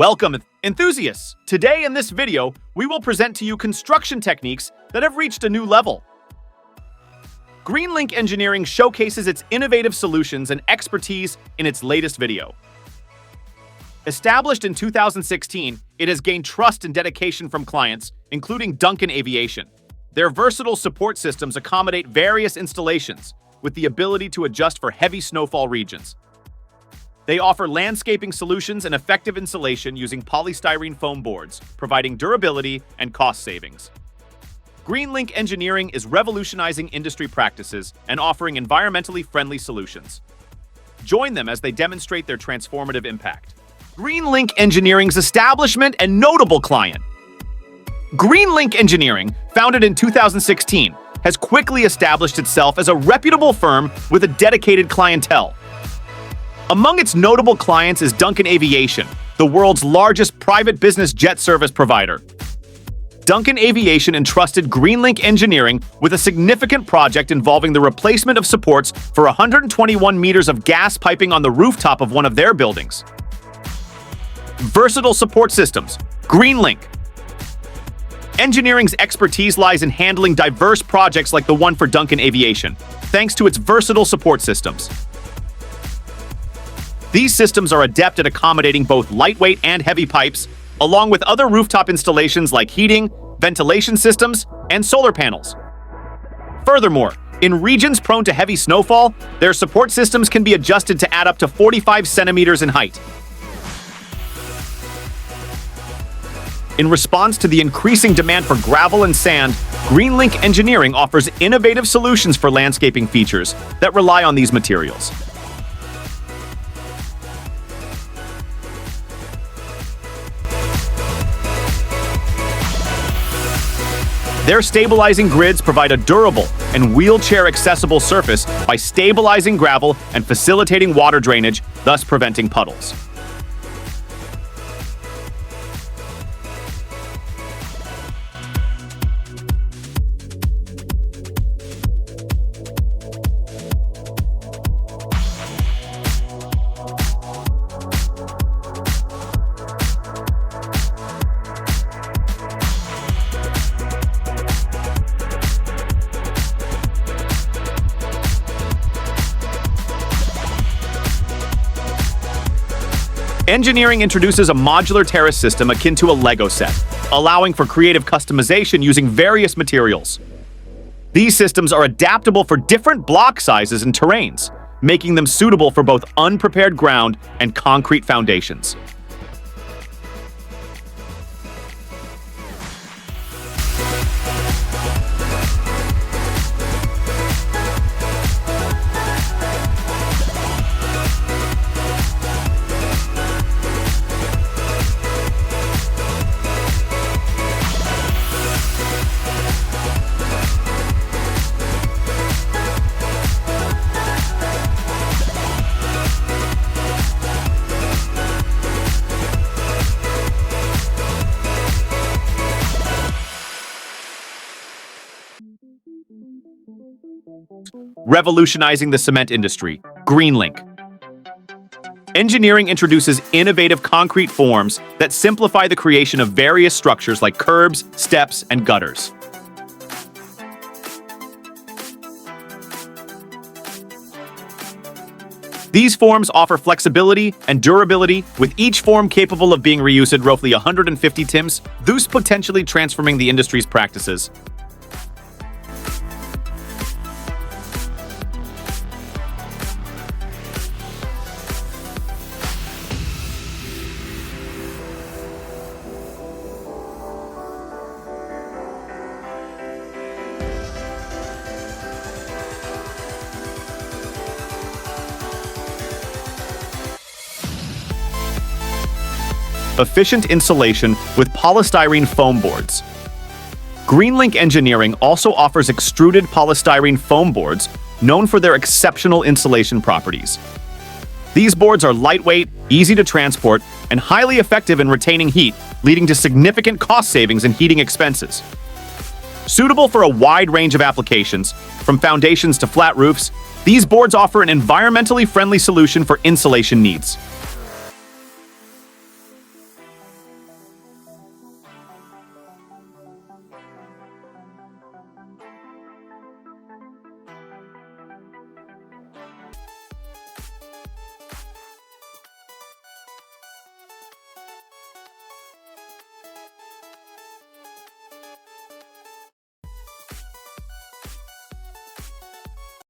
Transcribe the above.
Welcome, enthusiasts! Today in this video, we will present to you construction techniques that have reached a new level. GreenLink Engineering showcases its innovative solutions and expertise in its latest video. Established in 2016, it has gained trust and dedication from clients, including Dunkin Aviation. Their versatile support systems accommodate various installations, with the ability to adjust for heavy snowfall regions. They offer landscaping solutions and effective insulation using polystyrene foam boards, providing durability and cost savings. GreenLink Engineering is revolutionizing industry practices and offering environmentally friendly solutions. Join them as they demonstrate their transformative impact. GreenLink Engineering's establishment and notable client. GreenLink Engineering, founded in 2016, has quickly established itself as a reputable firm with a dedicated clientele. Among its notable clients is Dunkin Aviation, the world's largest private business jet service provider. Dunkin Aviation entrusted GreenLink Engineering with a significant project involving the replacement of supports for 121 meters of gas piping on the rooftop of one of their buildings. Versatile support systems. GreenLink Engineering's expertise lies in handling diverse projects like the one for Dunkin Aviation, thanks to its versatile support systems. These systems are adept at accommodating both lightweight and heavy pipes, along with other rooftop installations like heating, ventilation systems, and solar panels. Furthermore, in regions prone to heavy snowfall, their support systems can be adjusted to add up to 45 centimeters in height. In response to the increasing demand for gravel and sand, GreenLink Engineering offers innovative solutions for landscaping features that rely on these materials. Their stabilizing grids provide a durable and wheelchair-accessible surface by stabilizing gravel and facilitating water drainage, thus preventing puddles. Engineering introduces a modular terrace system akin to a Lego set, allowing for creative customization using various materials. These systems are adaptable for different block sizes and terrains, making them suitable for both unprepared ground and concrete foundations. Revolutionizing the cement industry. GreenLink Engineering introduces innovative concrete forms that simplify the creation of various structures like curbs, steps, and gutters. These forms offer flexibility and durability, with each form capable of being reused roughly 150 times, thus potentially transforming the industry's practices. Efficient insulation with polystyrene foam boards. GreenLink Engineering also offers extruded polystyrene foam boards, known for their exceptional insulation properties. These boards are lightweight, easy to transport, and highly effective in retaining heat, leading to significant cost savings in heating expenses. Suitable for a wide range of applications, from foundations to flat roofs, these boards offer an environmentally friendly solution for insulation needs.